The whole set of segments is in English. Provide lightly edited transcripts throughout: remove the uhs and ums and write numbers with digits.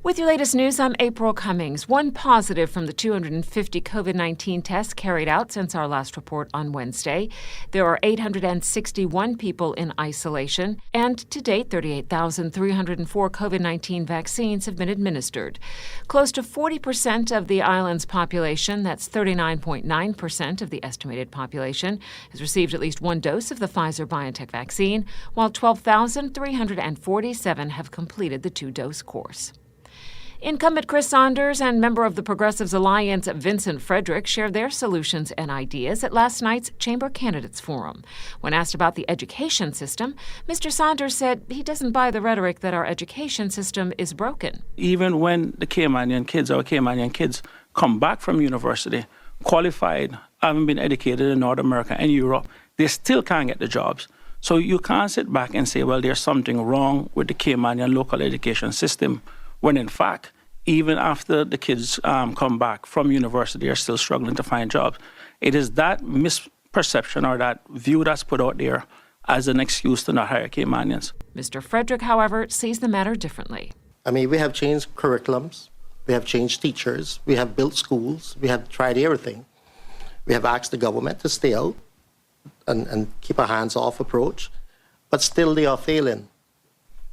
With your latest news, I'm April Cummings. One positive from the 250 COVID-19 tests carried out since our last report on Wednesday. There are 861 people in isolation, and to date, 38,304 COVID-19 vaccines have been administered. Close to 40% of the island's population, that's 39.9% of the estimated population, has received at least one dose of the Pfizer-BioNTech vaccine, while 12,347 have completed the two-dose course. Incumbent Chris Saunders and member of the Progressives Alliance Vincent Frederick shared their solutions and ideas at last night's Chamber Candidates Forum. When asked about the education system, Mr. Saunders said he doesn't buy the rhetoric that our education system is broken. Even when the Caymanian kids come back from university, qualified, having been educated in North America and Europe, they still can't get the jobs. So you can't sit back and say, well, there's something wrong with the Caymanian local education system, when in fact, even after the kids come back from university, they're still struggling to find jobs. It is that misperception or that view that's put out there as an excuse to not hire Caymanians. Mr. Frederick, however, sees the matter differently. I mean, we have changed curriculums, we have changed teachers, we have built schools, we have tried everything. We have asked the government to stay out and keep a hands-off approach, but still they are failing.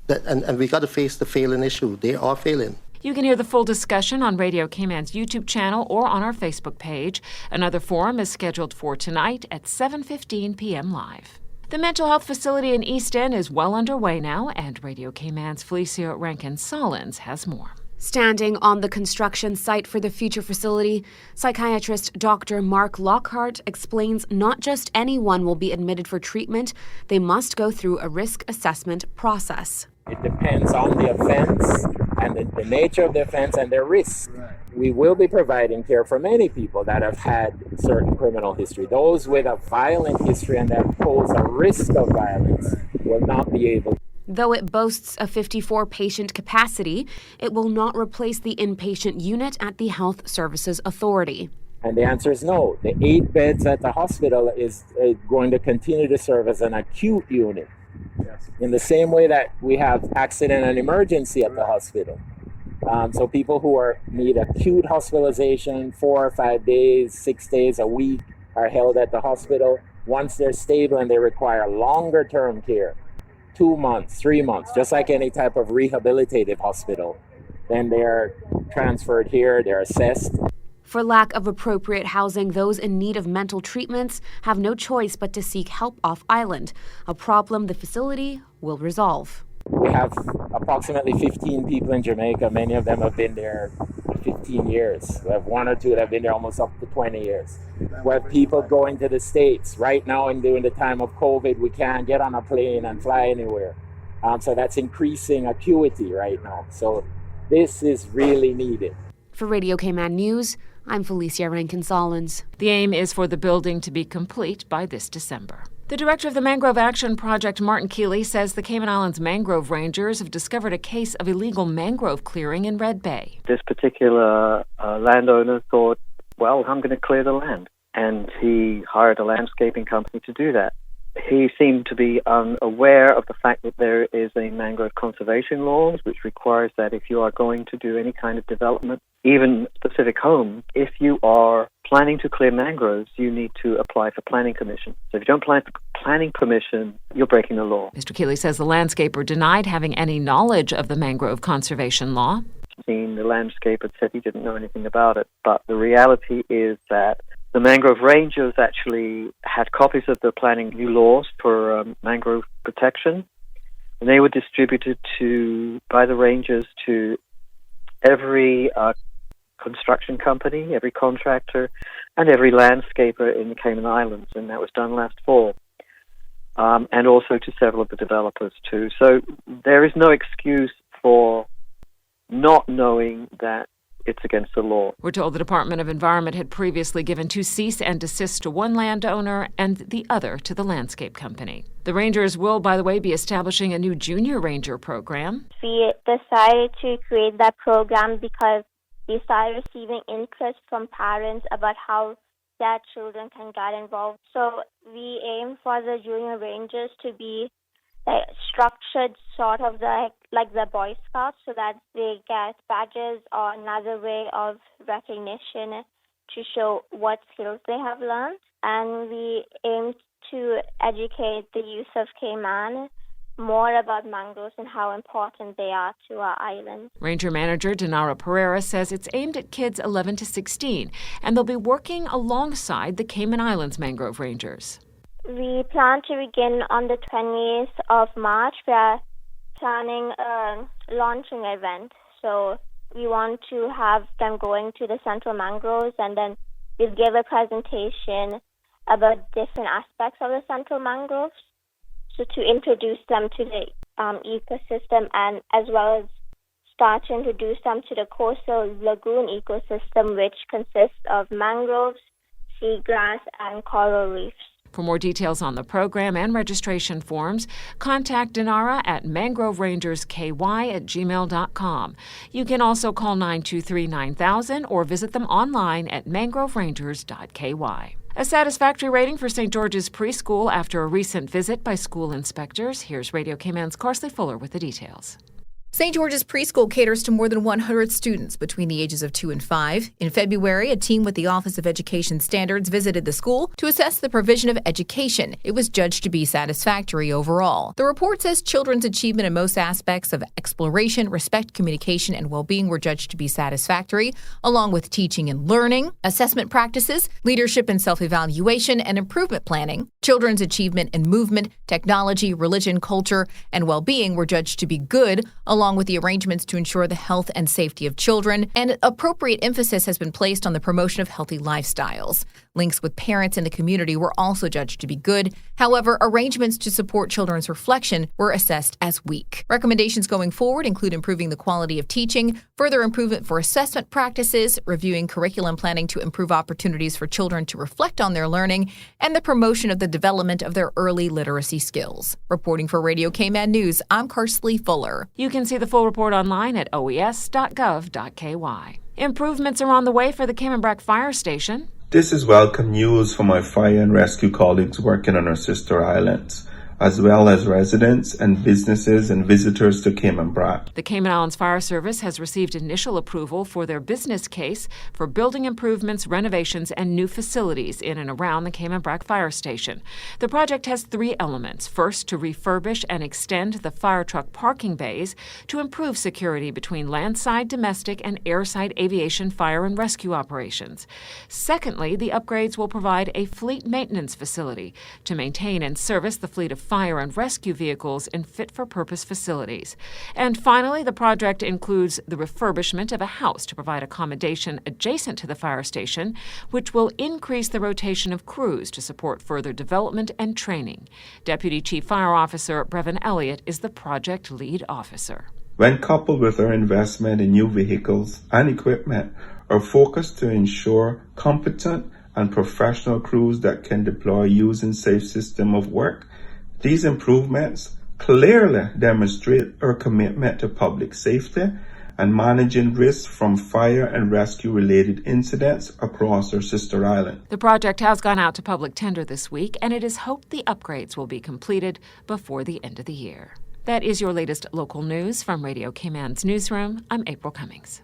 And we got to face the failing issue. They are failing. You can hear the full discussion on Radio Cayman's YouTube channel or on our Facebook page. Another forum is scheduled for tonight at 7:15 p.m. live. The mental health facility in East End is well underway now, and Radio Cayman's Felicia Rankin-Solins has more. Standing on the construction site for the future facility, psychiatrist Dr. Mark Lockhart explains not just anyone will be admitted for treatment, they must go through a risk assessment process. It depends on the offense and the nature of the offense and their risk. We will be providing care for many people that have had certain criminal history. Those with a violent history and that pose a risk of violence will not be able. Though it boasts a 54-patient capacity, it will not replace the inpatient unit at the Health Services Authority. And the answer is no. The 8 beds at the hospital is going to continue to serve as an acute unit. Yes. In the same way that we have accident and emergency at the hospital. So people who need acute hospitalization, 4 or 5 days, 6 days, a week, are held at the hospital. Once they're stable and they require longer-term care, 2 months, 3 months, just like any type of rehabilitative hospital, then they're transferred here, they're assessed. For lack of appropriate housing, those in need of mental treatments have no choice but to seek help off island, a problem the facility will resolve. We have approximately 15 people in Jamaica. Many of them have been there 15 years. We have 1 or 2 that have been there almost up to 20 years. We have people going to the States. Right now, during the time of COVID, we can't get on a plane and fly anywhere. So that's increasing acuity right now. So this is really needed. For Radio Cayman News, I'm Felicia Rankin-Solins. The aim is for the building to be complete by this December. The director of the Mangrove Action Project, Martin Keeley, says the Cayman Islands mangrove rangers have discovered a case of illegal mangrove clearing in Red Bay. This particular landowner thought, well, I'm going to clear the land. And he hired a landscaping company to do that. He seemed to be unaware of the fact that there is a mangrove conservation law, which requires that if you are going to do any kind of development, even specific home, if you are planning to clear mangroves, you need to apply for planning permission. So if you don't apply for planning permission, you're breaking the law. Mr. Keeley says the landscaper denied having any knowledge of the mangrove conservation law. The landscaper said he didn't know anything about it, but the reality is that the mangrove rangers actually had copies of the planning new laws for mangrove protection, and they were distributed by the rangers to every construction company, every contractor, and every landscaper in the Cayman Islands, and that was done last fall, and also to several of the developers too. So there is no excuse for not knowing that it's against the law. We're told the Department of Environment had previously given 2 cease and desist to one landowner and the other to the landscape company. The Rangers will, by the way, be establishing a new junior ranger program. We decided to create that program because we started receiving interest from parents about how their children can get involved. So we aim for the junior rangers to be structured sort of like the Boy Scouts, so that they get badges or another way of recognition to show what skills they have learned. And we aim to educate the youth of Cayman more about mangroves and how important they are to our island. Ranger Manager Dinara Pereira says it's aimed at kids 11 to 16, and they'll be working alongside the Cayman Islands Mangrove Rangers. We plan to begin on the 20th of March. We are planning a launching event. So we want to have them going to the Central Mangroves, and then we'll give a presentation about different aspects of the Central Mangroves. So to introduce them to the ecosystem, and as well as start to introduce them to the coastal lagoon ecosystem, which consists of mangroves, seagrass, and coral reefs. For more details on the program and registration forms, contact Dinara at mangroverangersky@gmail.com. You can also call 923-9000 or visit them online at mangroverangers.ky. A satisfactory rating for St. George's Preschool after a recent visit by school inspectors. Here's Radio Cayman's Carsley Fuller with the details. St. George's Preschool caters to more than 100 students between the ages of 2 and 5. In February, a team with the Office of Education Standards visited the school to assess the provision of education. It was judged to be satisfactory overall. The report says children's achievement in most aspects of exploration, respect, communication, and well-being were judged to be satisfactory, along with teaching and learning, assessment practices, leadership and self-evaluation, and improvement planning. Children's achievement in movement, technology, religion, culture, and well-being were judged to be good, along with the arrangements to ensure the health and safety of children, and appropriate emphasis has been placed on the promotion of healthy lifestyles. Links with parents and the community were also judged to be good. However, arrangements to support children's reflection were assessed as weak. Recommendations going forward include improving the quality of teaching, further improvement for assessment practices, reviewing curriculum planning to improve opportunities for children to reflect on their learning, and the promotion of the development of their early literacy skills. Reporting for Radio Cayman News, I'm Carsley Fuller. You can see the full report online at oes.gov.ky. Improvements are on the way for the Cayman Brac Fire Station. This is welcome news for my fire and rescue colleagues working on our sister islands, as well as residents and businesses and visitors to Cayman Brac. The Cayman Islands Fire Service has received initial approval for their business case for building improvements, renovations, and new facilities in and around the Cayman Brac Fire Station. The project has 3 elements. First, to refurbish and extend the fire truck parking bays to improve security between landside, domestic, and airside aviation fire and rescue operations. Secondly, the upgrades will provide a fleet maintenance facility to maintain and service the fleet of fire and rescue vehicles in fit-for-purpose facilities. And finally, the project includes the refurbishment of a house to provide accommodation adjacent to the fire station, which will increase the rotation of crews to support further development and training. Deputy Chief Fire Officer Brevin Elliott is the project lead officer. When coupled with our investment in new vehicles and equipment, our focus to ensure competent and professional crews that can deploy using safe system of work, these improvements clearly demonstrate our commitment to public safety and managing risks from fire and rescue-related incidents across our sister island. The project has gone out to public tender this week, and it is hoped the upgrades will be completed before the end of the year. That is your latest local news from Radio Cayman's newsroom. I'm April Cummings.